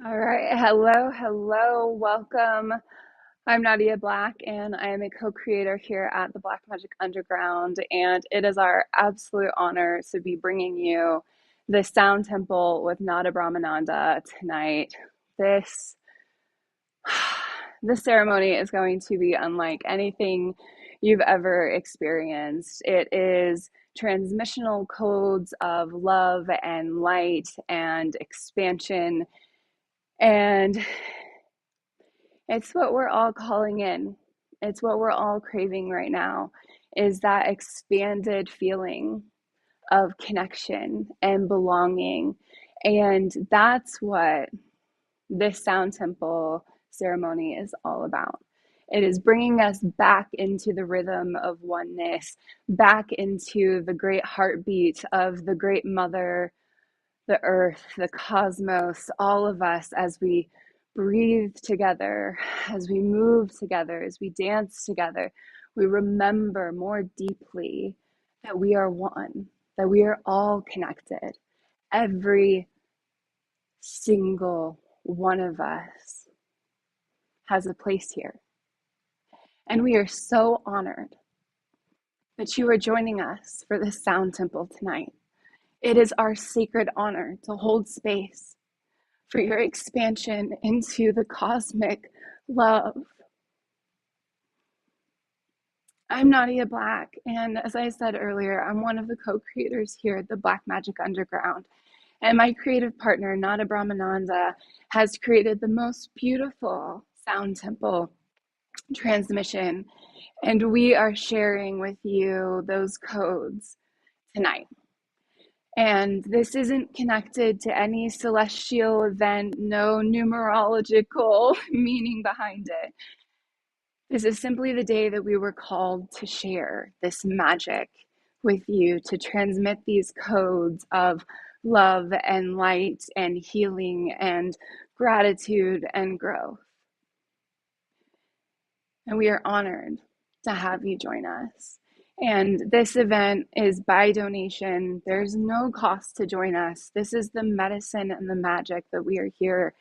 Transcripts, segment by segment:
All right. Hello, hello. Welcome. I'm Nadia Black, and I am a co-creator here at the Black Magic Underground. And it is our absolute honor to be bringing you the Sound Temple with Nāda Brahmananda tonight. This this ceremony is going to be unlike anything you've ever experienced. It is transmissional codes of love and light and expansion, and it's what we're all calling in. It's what we're all craving right now, is that expanded feeling of connection and belonging. And that's what this sound temple ceremony is all about. It is bringing us back into the rhythm of oneness, back into the great heartbeat of the great mother, the earth, the cosmos, all of us, as we breathe together, as we move together, as we dance together. We remember more deeply that we are one, that we are all connected. Every single one of us has a place here. And we are so honored that you are joining us for this sound temple tonight. It is our sacred honor to hold space for your expansion into the cosmic love. I'm Nadia Black, and as I said earlier, I'm one of the co-creators here at the Black Magic Underground. And my creative partner, Nāda Brahmananda, has created the most beautiful sound temple transmission, and we are sharing with you those codes tonight. And this isn't connected to any celestial event, no numerological meaning behind it. This is simply the day that we were called to share this magic with you, to transmit these codes of love and light and healing and gratitude and growth. And we are honored to have you join us. And this event is by donation. There's no cost to join us. This is the medicine and the magic that we are here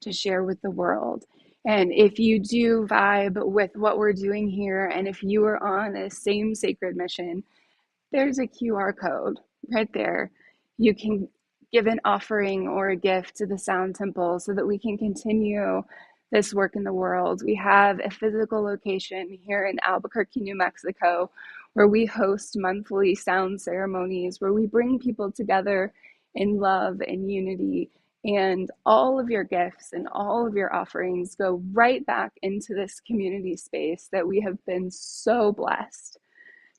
to share with the world. And if you do vibe with what we're doing here, and if you are on a same sacred mission, there's a QR code right there. You can give an offering or a gift to the Sound Temple so that we can continue this work in the world. We have a physical location here in Albuquerque, New Mexico, where we host monthly sound ceremonies, where we bring people together in love and unity. And all of your gifts and all of your offerings go right back into this community space that we have been so blessed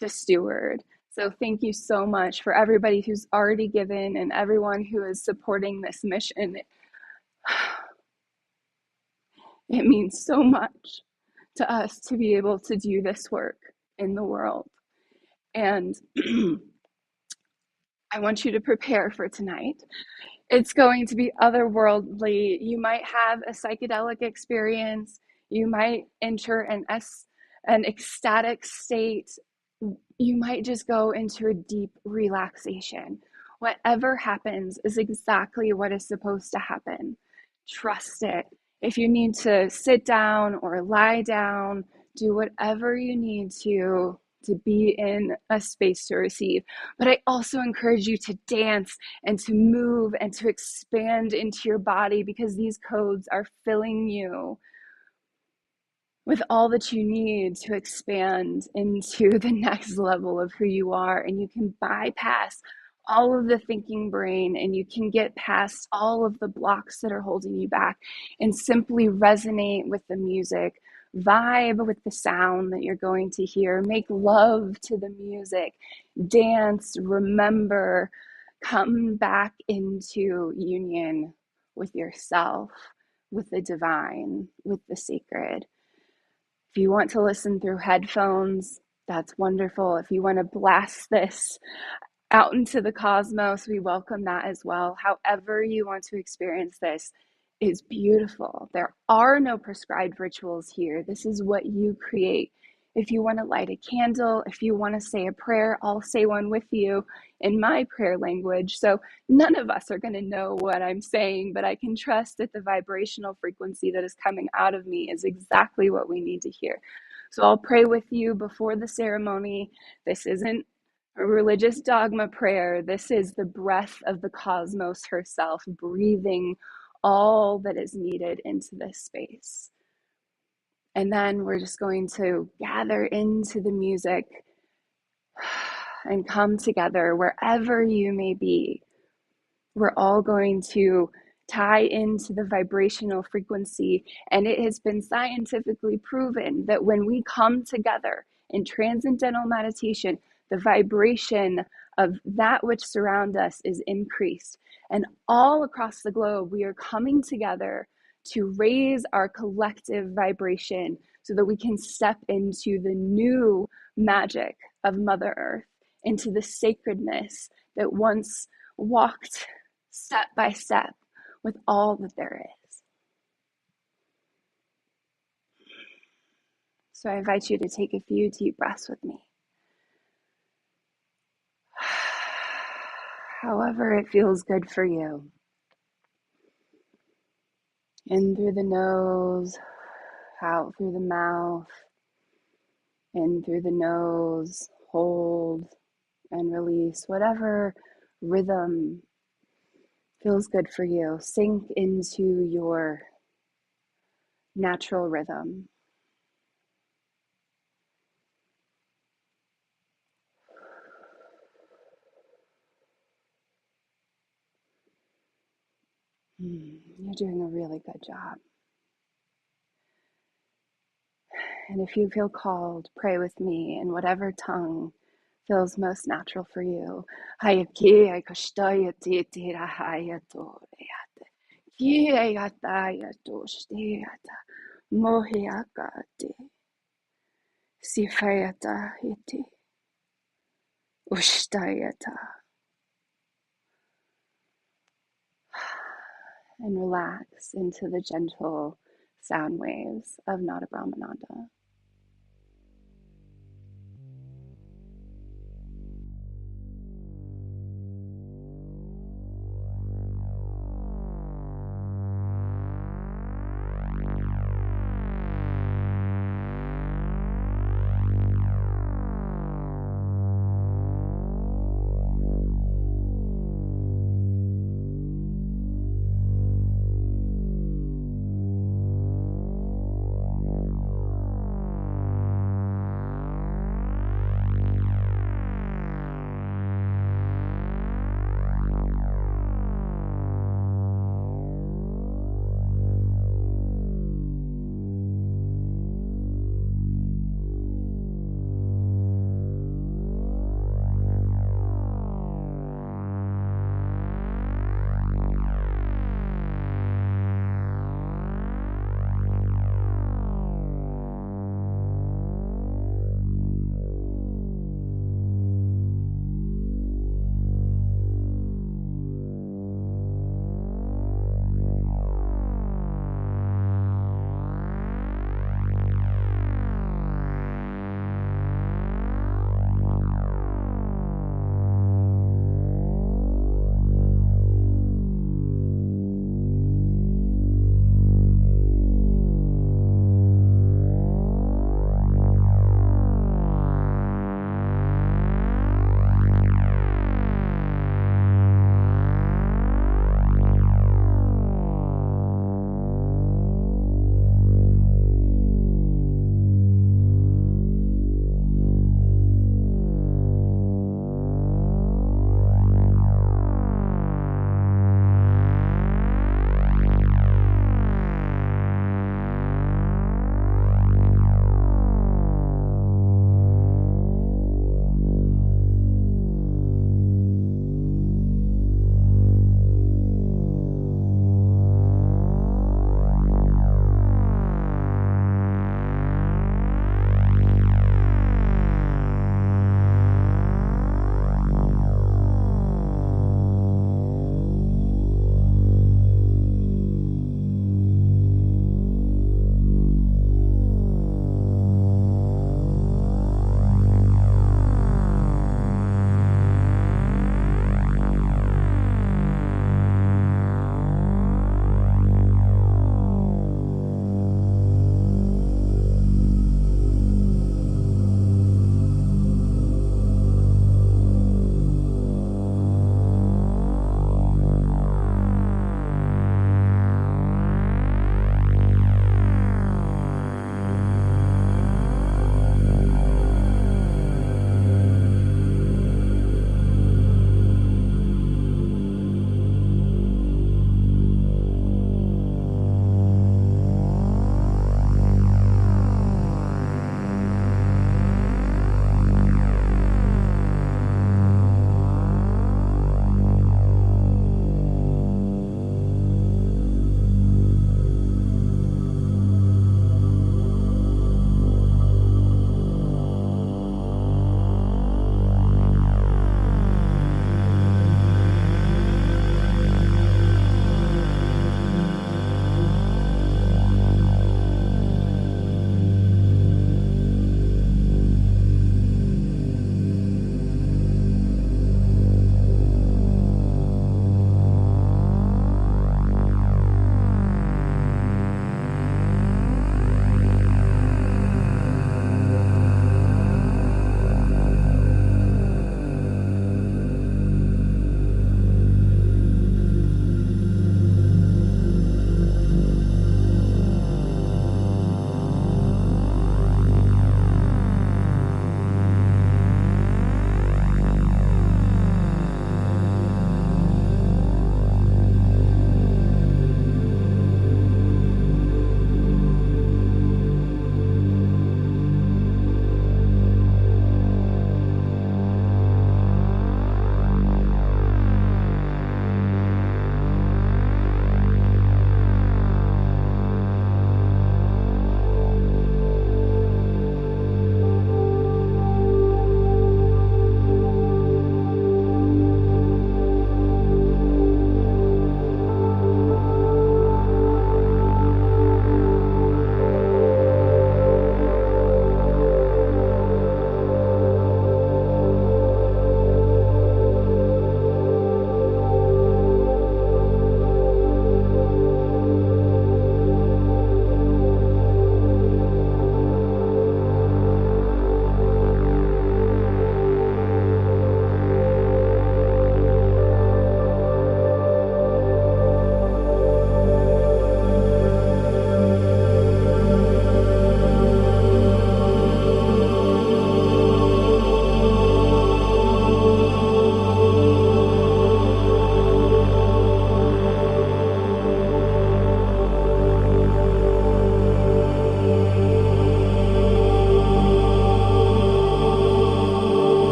to steward. So thank you so much for everybody who's already given and everyone who is supporting this mission. It means so much to us to be able to do this work in the world. And I want you to prepare for tonight. It's going to be otherworldly. You might have a psychedelic experience. You might enter an ecstatic state. You might just go into a deep relaxation. Whatever happens is exactly what is supposed to happen. Trust it. If you need to sit down or lie down, do whatever you need to be in a space to receive. But I also encourage you to dance and to move and to expand into your body, because these codes are filling you with all that you need to expand into the next level of who you are. And you can bypass all of the thinking brain, and you can get past all of the blocks that are holding you back and simply resonate with the music, vibe with the sound that you're going to hear, make love to the music, dance, remember, come back into union with yourself, with the divine, with the sacred. If you want to listen through headphones, that's wonderful. If you want to blast this out into the cosmos, we welcome that as well. However you want to experience this is beautiful. There are no prescribed rituals here. This is what you create If you want to light a candle, if you want to say a prayer, I'll say one with you in my prayer language. So none of us are going to know what I'm saying, but I can trust that the vibrational frequency that is coming out of me is exactly what we need to hear. So I'll pray with you before the ceremony. This isn't a religious dogma prayer. This is the breath of the cosmos herself, breathing all that is needed into this space. And then we're just going to gather into the music and come together wherever you may be. We're all going to tie into the vibrational frequency. And it has been scientifically proven that when we come together in transcendental meditation, the vibration of that which surrounds us is increased. And all across the globe, we are coming together to raise our collective vibration so that we can step into the new magic of Mother Earth, into the sacredness that once walked step by step with all that there is. So I invite you to take a few deep breaths with me. However it feels good for you. In through the nose, out through the mouth, in through the nose, hold and release. Whatever rhythm feels good for you. Sink into your natural rhythm. You're doing a really good job. And if you feel called, pray with me in whatever tongue feels most natural for you. And relax into the gentle sound waves of Nāda Brahmananda.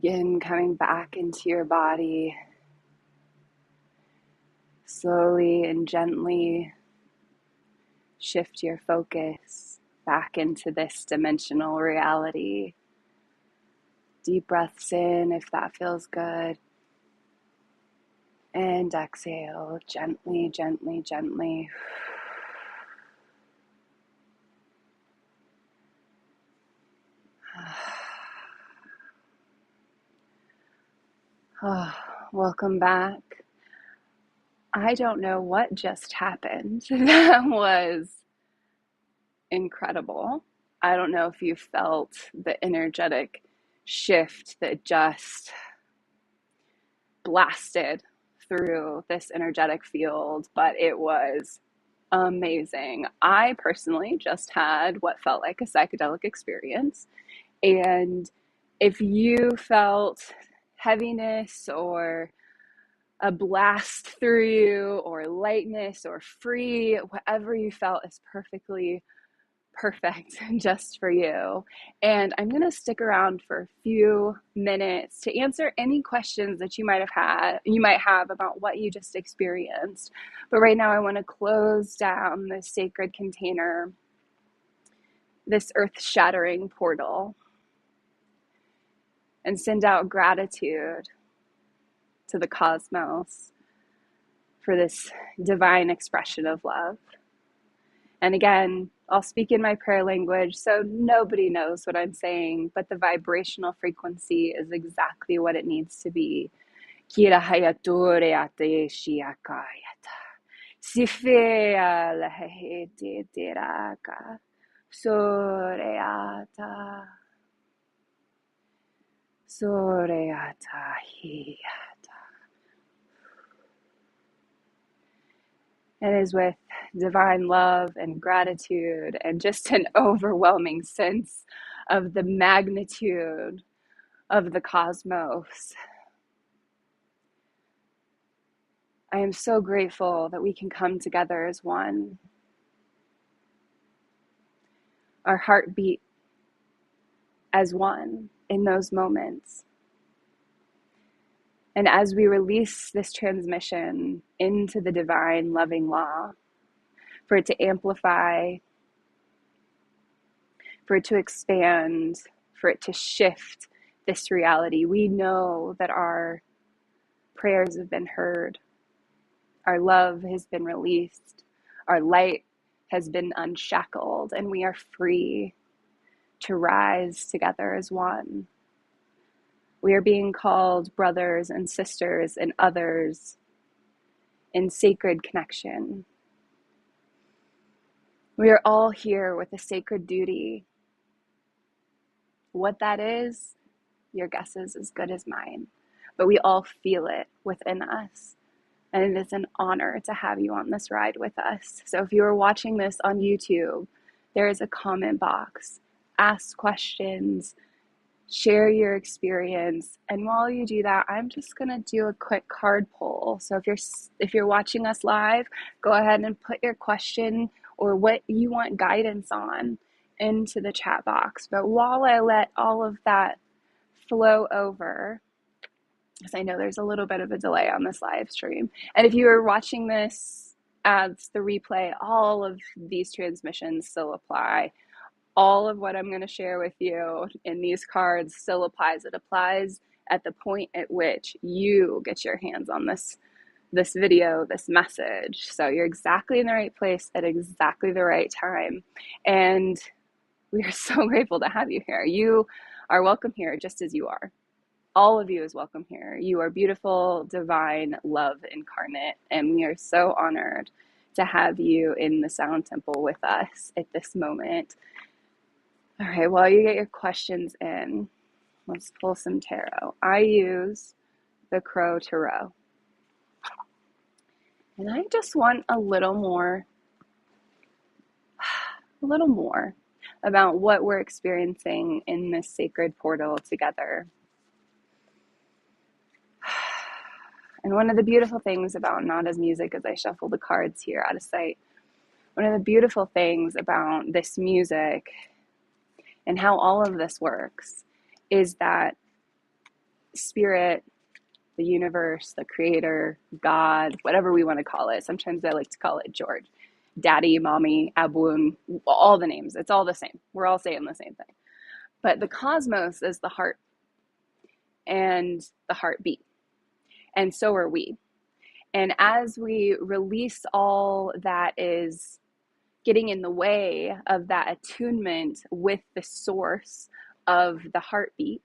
Begin coming back into your body, slowly and gently shift your focus back into this dimensional reality. Deep breaths in if that feels good. And exhale gently, gently, gently. Oh, welcome back. I don't know what just happened. That was incredible. I don't know if you felt the energetic shift that just blasted through this energetic field, but it was amazing. I personally just had what felt like a psychedelic experience. And if you felt heaviness or a blast through you or lightness or free, whatever you felt is perfectly perfect just for you. And I'm going to stick around for a few minutes to answer any questions that you might have about what you just experienced. But right now I want to close down this sacred container, this earth-shattering portal, and send out gratitude to the cosmos for this divine expression of love. And again, I'll speak in my prayer language, so nobody knows what I'm saying, but the vibrational frequency is exactly what it needs to be. Kira hayatore ate shiakayata. Sifea lahete teraka. Soreata. Soreata hiata. It is with divine love and gratitude and just an overwhelming sense of the magnitude of the cosmos. I am so grateful that we can come together as one. Our heartbeat as one in those moments. And as we release this transmission into the divine loving law, for it to amplify, for it to expand, for it to shift this reality, we know that our prayers have been heard. Our love has been released. Our light has been unshackled, and we are free to rise together as one. We are being called brothers and sisters and others in sacred connection. We are all here with a sacred duty. What that is, your guess is as good as mine. But we all feel it within us. And it is an honor to have you on this ride with us. So if you are watching this on YouTube, there is a comment box. Ask questions, share your experience. And while you do that, I'm just going to do a quick card pull. So if you're watching us live, go ahead and put your question or what you want guidance on into the chat box. But while I let all of that flow over, because I know there's a little bit of a delay on this live stream. And if you are watching this as the replay, all of these transmissions still apply. All of what I'm going to share with you in these cards still applies. It applies at the point at which you get your hands on this video, this message. So you're exactly in the right place at exactly the right time. And we are so grateful to have you here. You are welcome here just as you are. All of you is welcome here. You are beautiful, divine love incarnate, and we are so honored to have you in the Sound Temple with us at this moment. All right, while you get your questions in, let's pull some tarot. I use the Crow Tarot. And I just want a little more about what we're experiencing in this sacred portal together. And one of the beautiful things about Nāda's music, as I shuffle the cards here out of sight, one of the beautiful things about this music and how all of this works is that spirit, the universe, the creator, God, whatever we want to call it. Sometimes I like to call it George, daddy, mommy, abun, all the names. It's all the same. We're all saying the same thing. But the cosmos is the heart and the heartbeat. And so are we. And as we release all that is getting in the way of that attunement with the source of the heartbeat,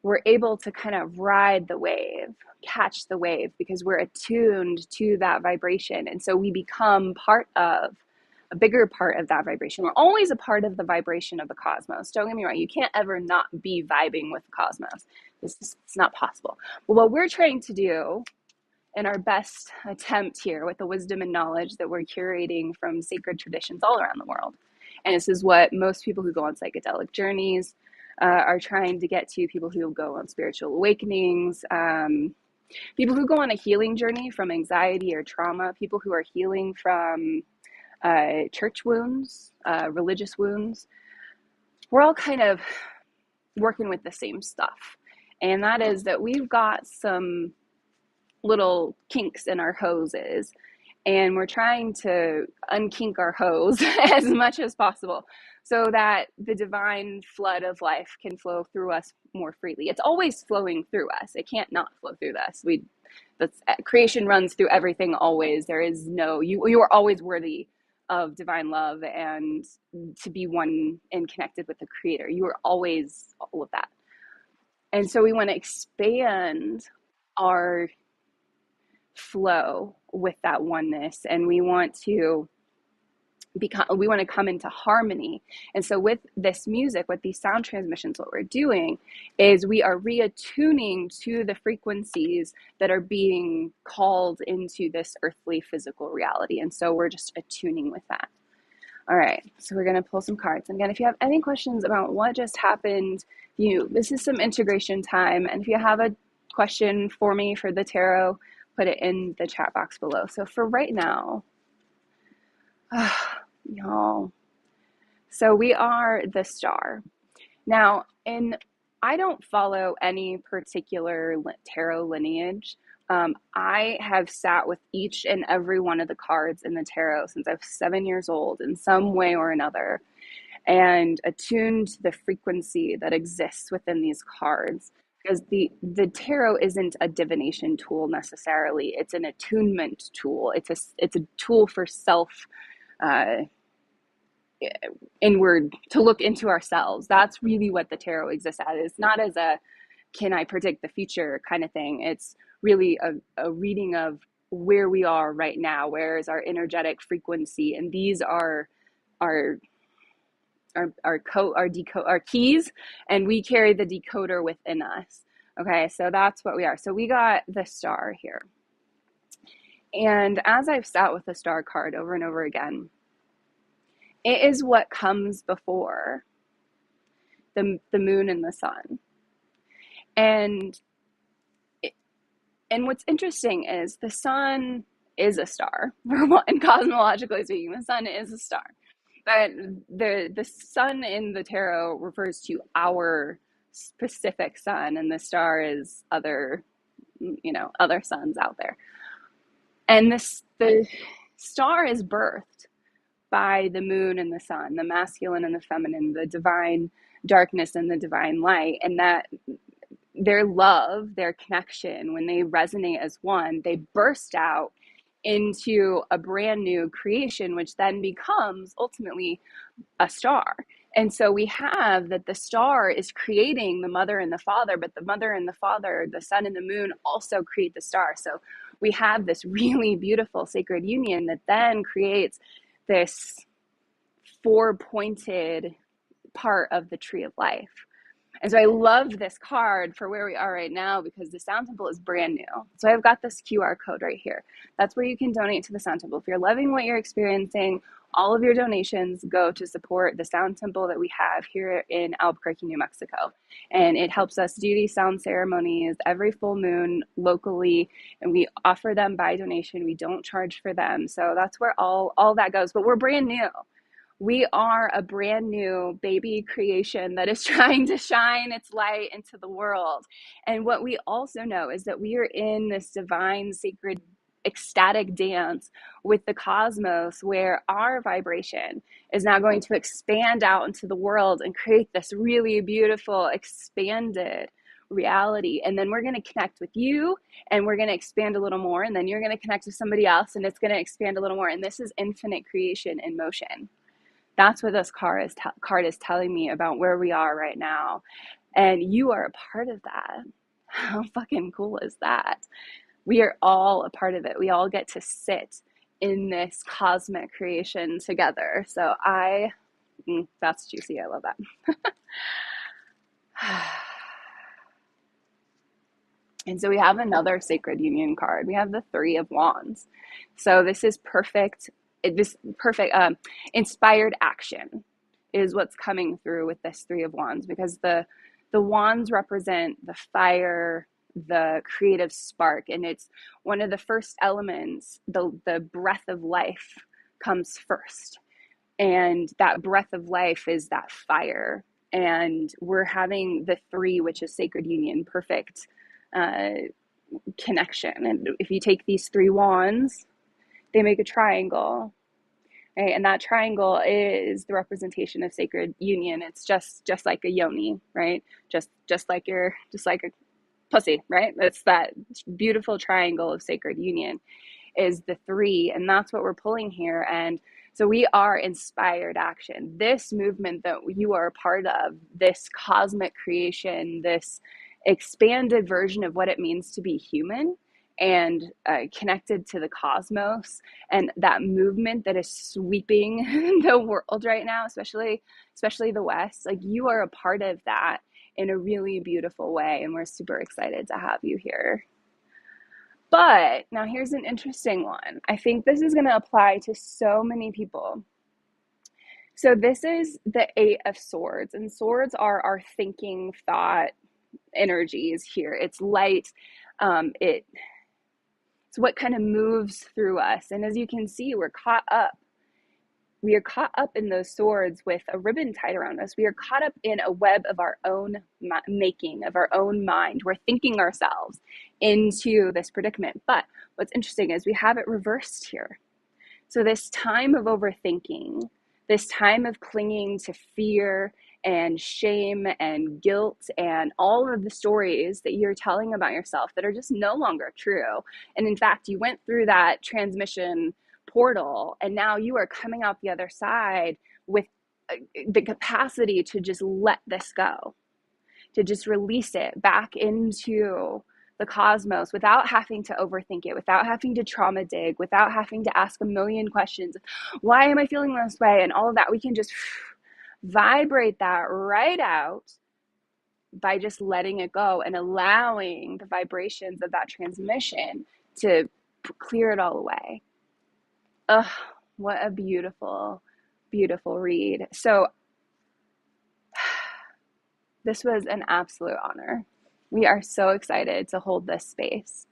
we're able to kind of ride the wave, catch the wave, because we're attuned to that vibration. And so we become part of a bigger part of that vibration. We're always a part of the vibration of the cosmos. Don't get me wrong. You can't ever not be vibing with the cosmos. It's not possible. But what we're trying to do in our best attempt here with the wisdom and knowledge that we're curating from sacred traditions all around the world. And this is what most people who go on psychedelic journeys are trying to get to, people who go on spiritual awakenings, people who go on a healing journey from anxiety or trauma, people who are healing from church wounds, religious wounds. We're all kind of working with the same stuff. And that is that we've got some little kinks in our hoses, and we're trying to unkink our hose as much as possible so that the divine flood of life can flow through us more freely. It's always flowing through us. It can't not flow through us. Creation runs through everything always. There is no, you are always worthy of divine love and to be one and connected with the creator. You are always all of that. And so we want to expand our flow with that oneness, and we want to come into harmony. And so with this music, with these sound transmissions, what we're doing is we are reattuning to the frequencies that are being called into this earthly physical reality. And so we're just attuning with that. All right, so we're going to pull some cards. And again, if you have any questions about what just happened, this is some integration time. And if you have a question for me for the tarot, put it in the chat box below. So for right now, y'all, so we are the star. Now, I don't follow any particular tarot lineage. I have sat with each and every one of the cards in the tarot since I was 7 years old in some way or another, and attuned to the frequency that exists within these cards. Because the tarot isn't a divination tool necessarily. It's an attunement tool. It's a tool for self inward, to look into ourselves. That's really what the tarot exists as. It's not as a can I predict the future kind of thing. It's really a reading of where we are right now. Where is our energetic frequency? And these are our keys, and we carry the decoder within us. Okay, so that's what we are. So we got the star here. And as I've sat with the star card over and over again, it is what comes before the moon and the sun. And what's interesting is the sun is a star, and cosmologically speaking, the sun is a star. But the sun in the tarot refers to our specific sun, and the star is other suns out there. And the star is birthed by the moon and the sun, the masculine and the feminine, the divine darkness and the divine light, and that their love, their connection, when they resonate as one, they burst out into a brand new creation, which then becomes ultimately a star. And so we have that the star is creating the mother and the father, but the mother and the father, the sun and the moon, also create the star. So we have this really beautiful sacred union that then creates this four-pointed part of the tree of life. And so I love this card for where we are right now, because the Sound Temple is brand new. So I've got this QR code right here. That's where you can donate to the Sound Temple. If you're loving what you're experiencing, all of your donations go to support the Sound Temple that we have here in Albuquerque, New Mexico. And it helps us do these sound ceremonies every full moon locally, and we offer them by donation. We don't charge for them. So that's where all that goes. But we're brand new. We are a brand new baby creation that is trying to shine its light into the world. And what we also know is that we are in this divine, sacred, ecstatic dance with the cosmos, where our vibration is now going to expand out into the world and create this really beautiful, expanded reality. And then we're going to connect with you, and we're going to expand a little more. And then you're going to connect with somebody else, and it's going to expand a little more. And this is infinite creation in motion. That's what this card is telling me about where we are right now. And you are a part of that. How fucking cool is that? We are all a part of it. We all get to sit in this cosmic creation together. So that's juicy. I love that. And so we have another sacred union card. We have the Three of Wands. So this is perfect. Inspired action is what's coming through with this Three of Wands, because the wands represent the fire, the creative spark, and it's one of the first elements. The breath of life comes first, and that breath of life is that fire. And we're having the three, which is sacred union, perfect connection. And if you take these three wands, they make a triangle, right? And that triangle is the representation of sacred union. It's just like a yoni, right? Just like a pussy, right? It's that beautiful triangle of sacred union is the three, and that's what we're pulling here. And so we are inspired action. This movement that you are a part of, this cosmic creation, this expanded version of what it means to be human and connected to the cosmos, and that movement that is sweeping the world right now, especially the West. Like, you are a part of that in a really beautiful way, and we're super excited to have you here. But now here's an interesting one. I think this is going to apply to so many people. So this is the Eight of Swords, and swords are our thinking, thought energies here. It's light. It's what kind of moves through us. And as you can see, we are caught up in those swords with a ribbon tied around us. We are caught up in a web of our own making, of our own mind. We're thinking ourselves into this predicament. But what's interesting is we have it reversed here. So this time of overthinking, this time of clinging to fear and shame and guilt and all of the stories that you're telling about yourself that are just no longer true. And in fact, you went through that transmission portal, and now you are coming out the other side with the capacity to just let this go, to just release it back into the cosmos without having to overthink it, without having to trauma dig, without having to ask a million questions. Why am I feeling this way? And all of that. We can just vibrate that right out by just letting it go and allowing the vibrations of that transmission to clear it all away. Ugh, what a beautiful, beautiful read. So this was an absolute honor. We are so excited to hold this space.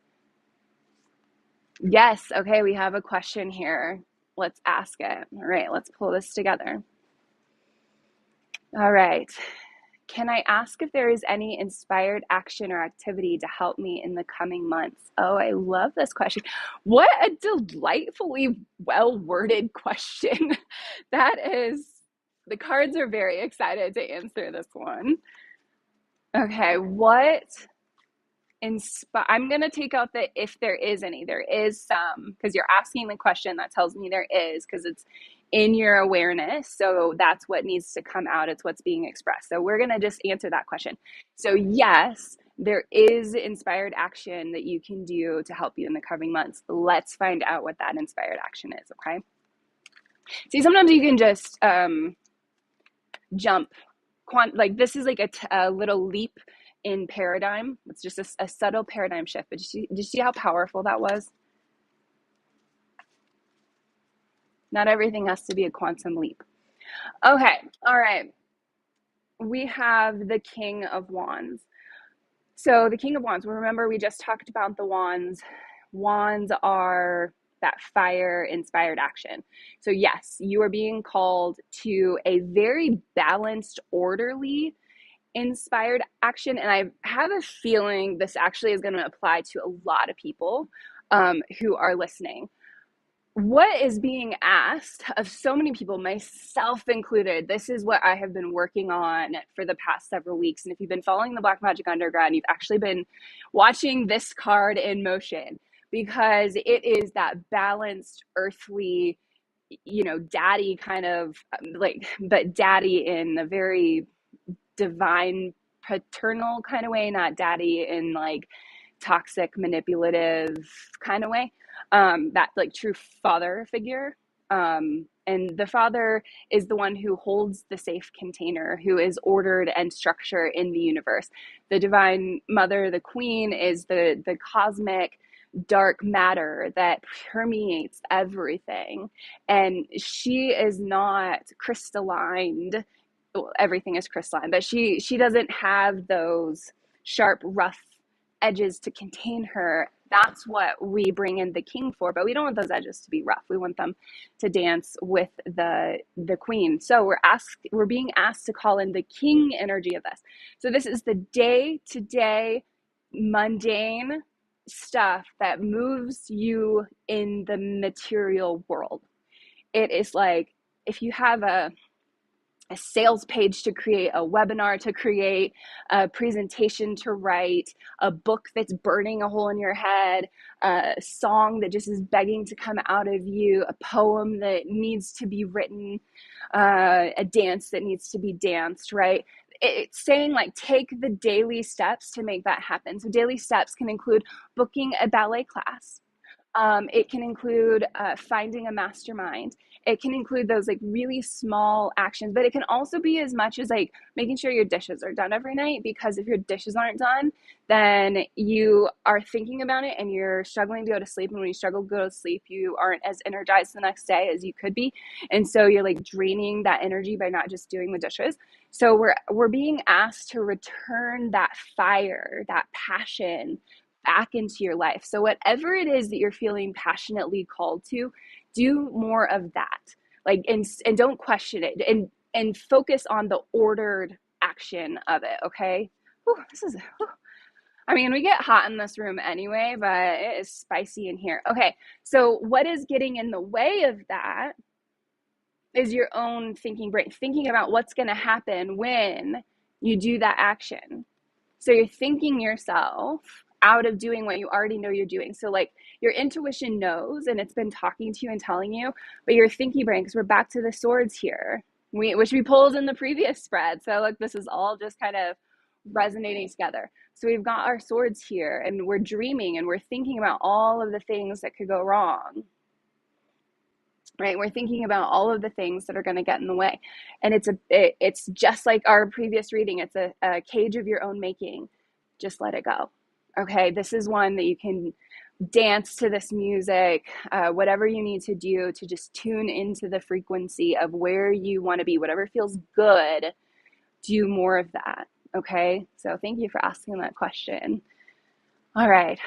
Yes, okay, we have a question here. Let's ask it. All right, let's pull this together. All right. Can I ask if there is any inspired action or activity to help me in the coming months? Oh, I love this question. What a delightfully well-worded question. The cards are very excited to answer this one. Okay, I'm going to take out the if there is any. There is some, because you're asking the question, that tells me there is, because it's in your awareness. So that's what needs to come out. It's what's being expressed. So we're going to just answer that question. So yes, there is inspired action that you can do to help you in the coming months. Let's find out what that inspired action is, okay? See, sometimes you can just jump. Like, this is like a little leap in paradigm. It's just a subtle paradigm shift. But did you see how powerful that was? Not everything has to be a quantum leap. Okay, all right. We have the King of Wands. So the King of Wands, remember we just talked about the wands. Wands are that fire inspired action. So yes, you are being called to a very balanced, orderly, inspired action. And I have a feeling this actually is going to apply to a lot of people who are listening. What is being asked of so many people, myself included, this is what I have been working on for the past several weeks. And if you've been following the Black Magic Underground, you've actually been watching this card in motion, because it is that balanced, earthly, daddy kind of like, but daddy in a very divine, paternal kind of way, not daddy in like toxic, manipulative kind of way. That like true father figure. And the father is the one who holds the safe container, who is ordered and structure in the universe. The divine mother, the queen, is the cosmic dark matter that permeates everything. And she is not crystallined. Well, everything is crystalline, but she doesn't have those sharp, rough edges to contain her. That's what we bring in the king for, but we don't want those edges to be rough. We want them to dance with the queen. So we're being asked to call in the king energy of this. So this is the day-to-day mundane stuff that moves you in the material world. It is like if you have a sales page to create, a webinar to create, a presentation to write, a book that's burning a hole in your head, a song that just is begging to come out of you, a poem that needs to be written, a dance that needs to be danced, right? It's saying like take the daily steps to make that happen. So daily steps can include booking a ballet class. It can include finding a mastermind. It can include those like really small actions, but it can also be as much as like making sure your dishes are done every night, because if your dishes aren't done, then you are thinking about it and you're struggling to go to sleep. And when you struggle to go to sleep, you aren't as energized the next day as you could be. And so you're like draining that energy by not just doing the dishes. So we're being asked to return that fire, that passion back into your life. So whatever it is that you're feeling passionately called to, do more of that. Like, and don't question it, and focus on the ordered action of it. Okay. Whew, I mean, we get hot in this room anyway, but it is spicy in here. Okay. So what is getting in the way of that is your own thinking brain, thinking about what's going to happen when you do that action. So you're thinking yourself out of doing what you already know you're doing. So like your intuition knows, and it's been talking to you and telling you, but your thinking brain, because we're back to the swords here, which we pulled in the previous spread. So like this is all just kind of resonating together. So we've got our swords here, and we're dreaming and we're thinking about all of the things that could go wrong. Right? We're thinking about all of the things that are going to get in the way. And it's just like our previous reading. It's a cage of your own making. Just let it go. Okay. This is one that you can dance to this music, whatever you need to do to just tune into the frequency of where you want to be, whatever feels good, do more of that. Okay. So thank you for asking that question. All right.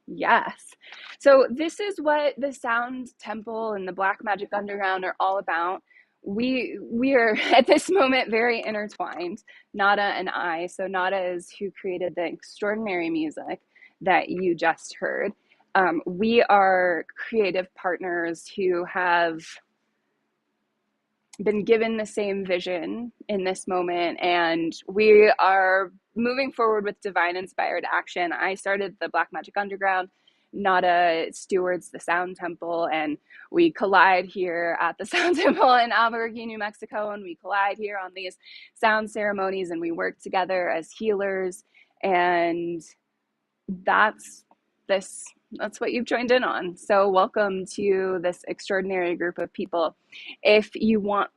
Yes. So this is what the Sound Temple and the Black Magic Underground are all about. We are at this moment very intertwined, Nāda and I. So Nāda is who created the extraordinary music that you just heard. We are creative partners who have been given the same vision in this moment, and we are moving forward with divine inspired action. I started the Black Magic Underground. Nāda stewards the Sound Temple, and we collide here at the Sound Temple in Albuquerque, New Mexico, and we collide here on these sound ceremonies, and we work together as healers. And that's what you've joined in on. So welcome to this extraordinary group of people. If you want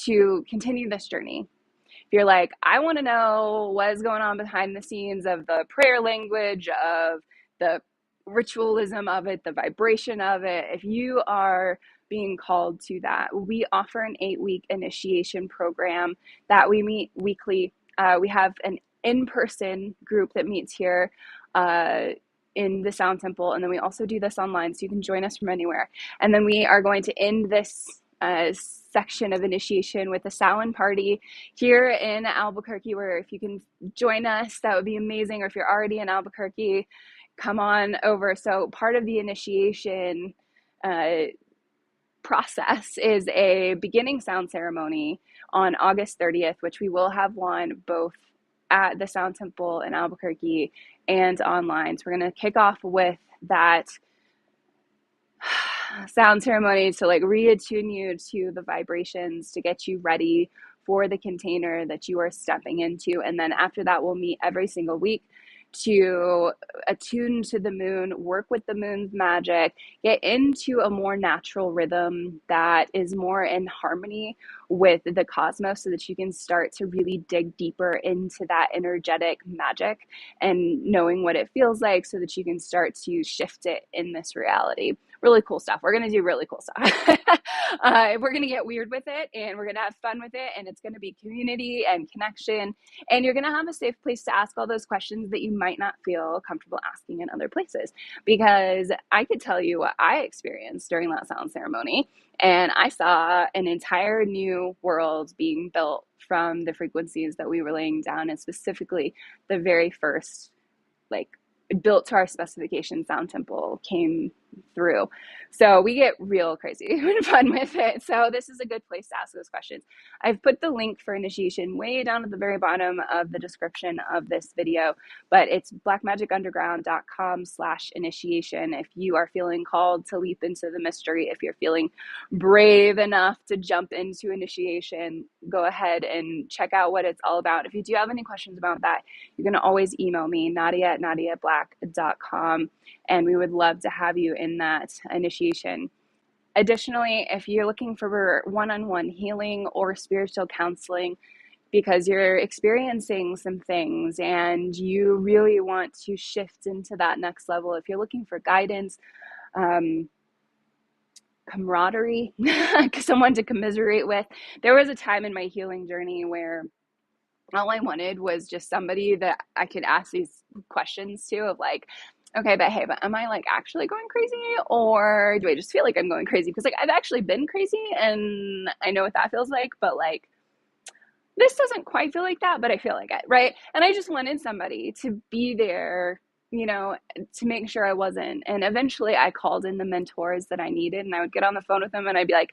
to continue this journey, if you're like, I want to know what is going on behind the scenes of the prayer language, of the ritualism of it, the vibration of it, if you are being called to that, we offer an 8-week initiation program that we meet weekly. We have an in-person group that meets here in the Sound Temple, and then we also do this online, so you can join us from anywhere. And then we are going to end this section of initiation with a Samhain party here in Albuquerque, where if you can join us, that would be amazing. Or if you're already in Albuquerque, come on over. So part of the initiation process is a beginning sound ceremony on August 30th, which we will have one both at the Sound Temple in Albuquerque and online. So we're going to kick off with that sound ceremony to like reattune you to the vibrations, to get you ready for the container that you are stepping into. And then after that, we'll meet every single week to attune to the moon, work with the moon's magic, get into a more natural rhythm that is more in harmony with the cosmos, so that you can start to really dig deeper into that energetic magic and knowing what it feels like, so that you can start to shift it in this reality. Really cool stuff. We're going to do really cool stuff. We're going to get weird with it, and we're going to have fun with it, and it's going to be community and connection, and you're going to have a safe place to ask all those questions that you might not feel comfortable asking in other places. Because I could tell you what I experienced during that sound ceremony, and I saw an entire new world being built from the frequencies that we were laying down, and specifically the very first, like, built to our specification Sound Temple came through. So we get real crazy and fun with it. So this is a good place to ask those questions. I've put the link for initiation way down at the very bottom of the description of this video, but it's blackmagic_com/initiation. If you are feeling called to leap into the mystery, if you're feeling brave enough to jump into initiation, go ahead and check out what it's all about. If you do have any questions about that, you can always email me, nadia@nadiablack.com, and we would love to have you in that initiation. Additionally, if you're looking for one-on-one healing or spiritual counseling because you're experiencing some things and you really want to shift into that next level, if you're looking for guidance, camaraderie, someone to commiserate with, there was a time in my healing journey where all I wanted was just somebody that I could ask these questions to, of like, okay, but hey, but am I like actually going crazy, or do I just feel like I'm going crazy? Because like I've actually been crazy and I know what that feels like, but like this doesn't quite feel like that, but I feel like it, right? And I just wanted somebody to be there, you know, to make sure I wasn't. And eventually I called in the mentors that I needed, and I would get on the phone with them and I'd be like,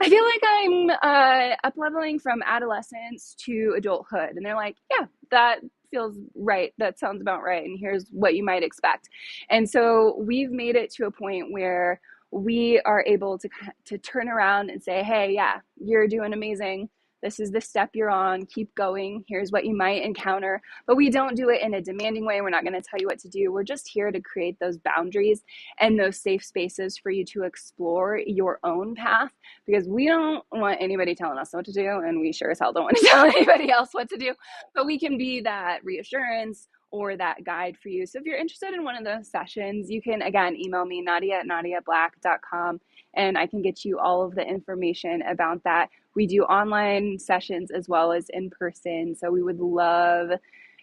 I feel like I'm up leveling from adolescence to adulthood. And they're like, yeah, that feels right. That sounds about right. And here's what you might expect. And so we've made it to a point where we are able to turn around and say, hey, yeah, you're doing amazing. This is the step you're on. Keep going. Here's what you might encounter. But we don't do it in a demanding way. We're not going to tell you what to do. We're just here to create those boundaries and those safe spaces for you to explore your own path, because we don't want anybody telling us what to do, and we sure as hell don't want to tell anybody else what to do. But we can be that reassurance or that guide for you. So if you're interested in one of those sessions, you can, again, email me, nadia@nadiablack.com, and I can get you all of the information about that. We do online sessions as well as in person. So we would love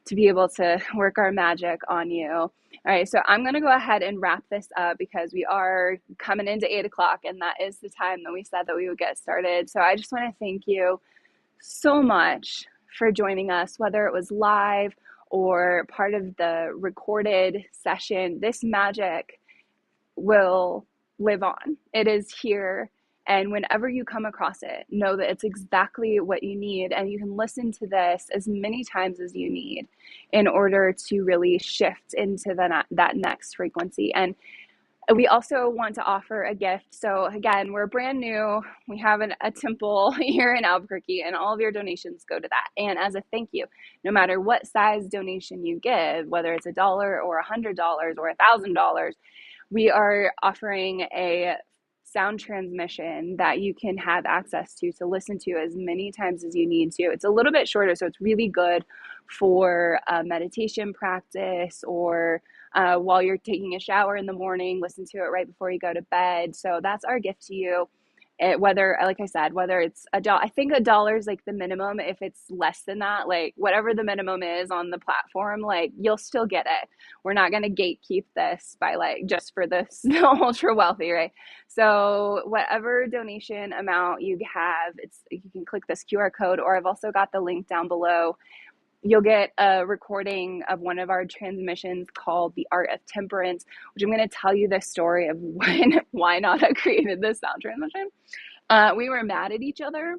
to be able to work our magic on you. All right, so I'm going to go ahead and wrap this up because we are coming into 8 o'clock, and that is the time that we said that we would get started. So I just want to thank you so much for joining us, whether it was live or part of the recorded session. This magic will live on. It is here. And whenever you come across it, know that it's exactly what you need. And you can listen to this as many times as you need in order to really shift into that next frequency. And we also want to offer a gift. So again, we're brand new. We have a temple here in Albuquerque, and all of your donations go to that. And as a thank you, no matter what size donation you give, whether it's $1 or $100 or $1,000, we are offering a sound transmission that you can have access to listen to as many times as you need to. It's a little bit shorter, so it's really good for meditation practice, or while you're taking a shower in the morning, listen to it right before you go to bed. So that's our gift to you. Whether, like I said, whether it's $1, I think $1 is like the minimum. If it's less than that, like whatever the minimum is on the platform, like you'll still get it. We're not going to gatekeep this by like just for this ultra wealthy, right? So whatever donation amount you have, it's, you can click this QR code, or I've also got the link down below. You'll get a recording of one of our transmissions called The Art of Temperance, which I'm going to tell you the story of why Nāda created this sound transmission. We were mad at each other,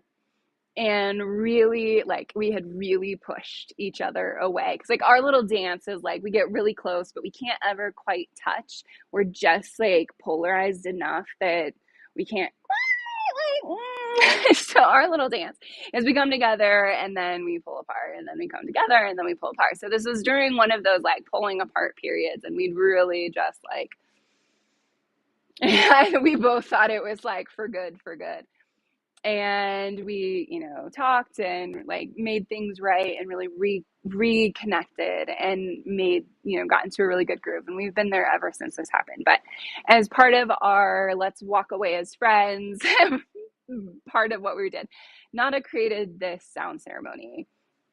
and really, like, we had really pushed each other away. Because, like, our little dance is like we get really close, but we can't ever quite touch. We're just like polarized enough that we can't. So our little dance is we come together and then we pull apart, and then we come together and then we pull apart. So this was during one of those like pulling apart periods, and we'd really just like we both thought it was like for good. And we, talked and like made things right, and really reconnected, and made, got into a really good groove. And we've been there ever since this happened. But as part of our let's walk away as friends, part of what we did, Nāda created this sound ceremony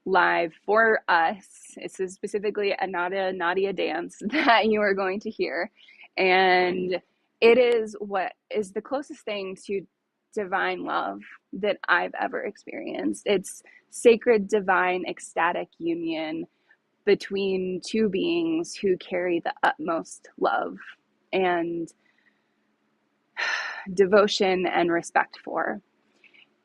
live for us. This is specifically a Nadia dance that you are going to hear. And it is what is the closest thing to divine love that I've ever experienced. It's sacred, divine, ecstatic union between two beings who carry the utmost love and devotion and respect for.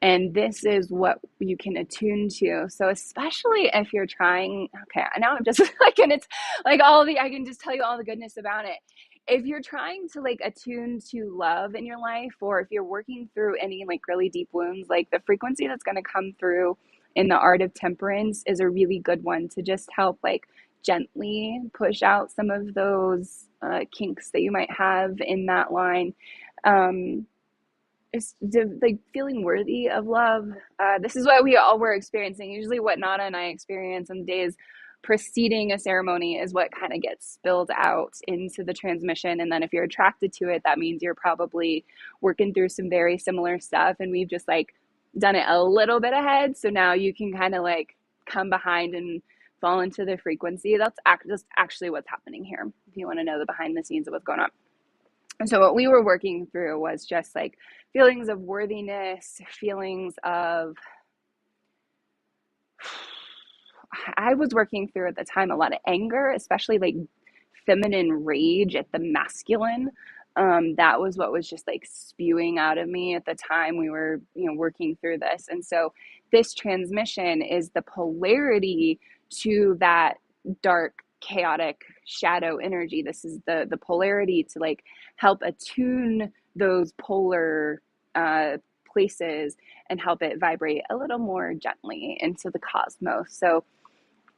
And this is what you can attune to. So especially if you're trying, okay, now I'm just like, and it's like I can just tell you all the goodness about it. If you're trying to like attune to love in your life, or if you're working through any like really deep wounds, like the frequency that's going to come through in the Art of Temperance is a really good one to just help like gently push out some of those kinks that you might have in that line. It's like feeling worthy of love. This is what we all were experiencing. Usually what Nāda and I experience on the days preceding a ceremony is what kind of gets spilled out into the transmission. And then if you're attracted to it, that means you're probably working through some very similar stuff. And we've just like done it a little bit ahead. So now you can kind of like come behind and fall into the frequency. That's just actually what's happening here, if you want to know the behind the scenes of what's going on. And so what we were working through was just like feelings of worthiness, feelings of, I was working through at the time a lot of anger, especially like feminine rage at the masculine. That was what was just like spewing out of me at the time we were, working through this. And so this transmission is the polarity to that dark, chaotic shadow energy. This is the polarity to like help attune those polar places and help it vibrate a little more gently into the cosmos. So,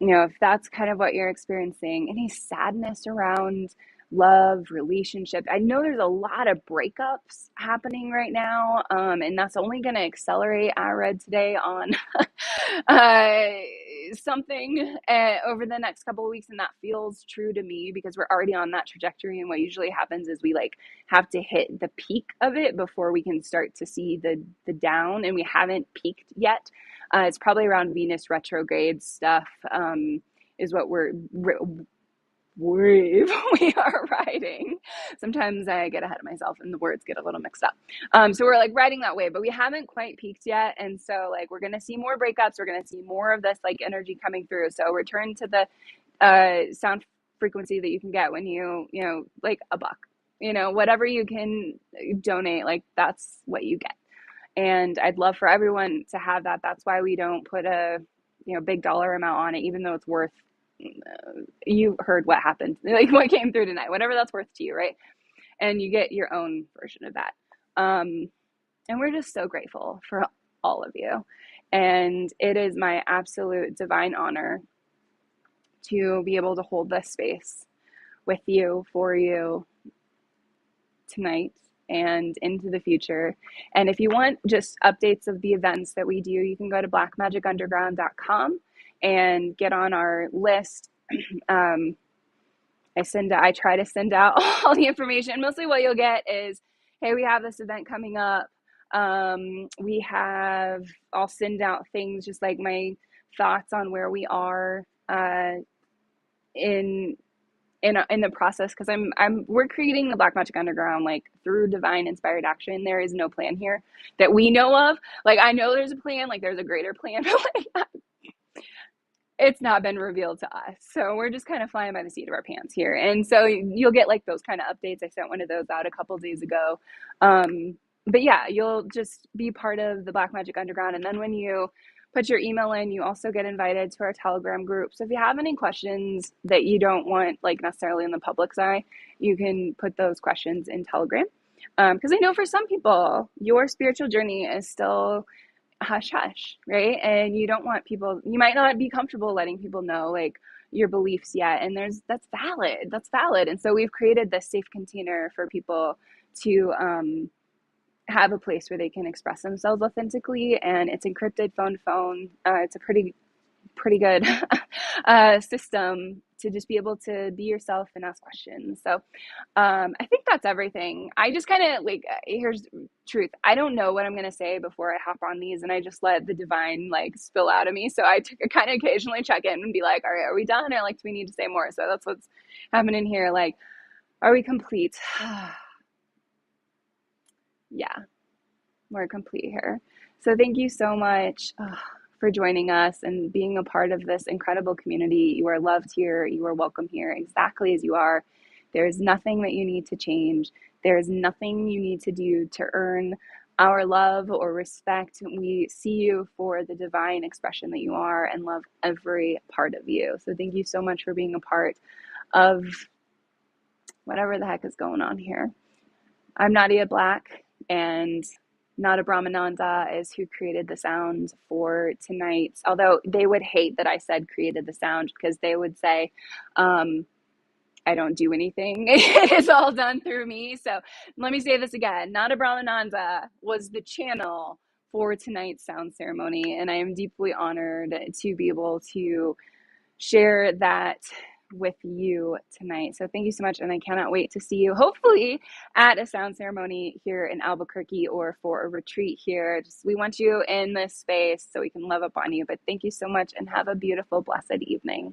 if that's kind of what you're experiencing, any sadness around love, relationship, I know there's a lot of breakups happening right now, and that's only going to accelerate. I read today on something over the next couple of weeks, and that feels true to me because we're already on that trajectory. And what usually happens is we like have to hit the peak of it before we can start to see the down, and we haven't peaked yet. It's probably around Venus retrograde stuff, is what we are riding. Sometimes I get ahead of myself and the words get a little mixed up. So we're like riding that wave, but we haven't quite peaked yet. And so like we're going to see more breakups. We're going to see more of this like energy coming through. So return to the sound frequency that you can get when you like $1, whatever you can donate, like that's what you get. And I'd love for everyone to have that. That's why we don't put a big dollar amount on it, even though it's worth, you heard what happened, like what came through tonight, whatever that's worth to you, right? And you get your own version of that. And we're just so grateful for all of you. And it is my absolute divine honor to be able to hold this space with you, for you, tonight and into the future. And if you want just updates of the events that we do, you can go to blackmagic.underground.com and get on our list. I try to send out all the information. Mostly what you'll get is, hey, we have this event coming up. I'll send out things just like my thoughts on where we are in the process, because we're creating the Black Magic Underground like through divine inspired action. There is no plan here that we know of. Like, I know there's a plan, like there's a greater plan, but like it's not been revealed to us. So we're just kind of flying by the seat of our pants here. And so you'll get like those kind of updates. I sent one of those out a couple days ago. But yeah, you'll just be part of the Black Magic Underground. And then when you put your email in, you also get invited to our Telegram group. So if you have any questions that you don't want like necessarily in the public's eye, you can put those questions in Telegram. Because I know for some people, your spiritual journey is still hush hush, right? And you don't want people, you might not be comfortable letting people know like your beliefs yet. And that's valid. And so we've created this safe container for people to have a place where they can express themselves authentically. And it's encrypted phone to phone. It's a pretty good system to just be able to be yourself and ask questions. So I think that's everything. I just kind of like, here's truth. I don't know what I'm going to say before I hop on these, and I just let the divine like spill out of me. So I kind of occasionally check in and be like, all right, are we done? Or like, do we need to say more? So that's what's happening here. Like, are we complete? Yeah, we're complete here. So thank you so much for joining us and being a part of this incredible community. You are loved here. You are welcome here exactly as you are. There is nothing that you need to change. There is nothing you need to do to earn our love or respect. We see you for the divine expression that you are and love every part of you. So thank you so much for being a part of whatever the heck is going on here. I'm Nadia Black, and Nāda Brahmananda is who created the sound for tonight. Although they would hate that I said created the sound, because they would say, I don't do anything. It's all done through me. So let me say this again. Nāda Brahmananda was the channel for tonight's sound ceremony. And I am deeply honored to be able to share that with you tonight. So thank you so much. And I cannot wait to see you hopefully at a sound ceremony here in Albuquerque or for a retreat here. We want you in this space so we can love up on you. But thank you so much and have a beautiful, blessed evening.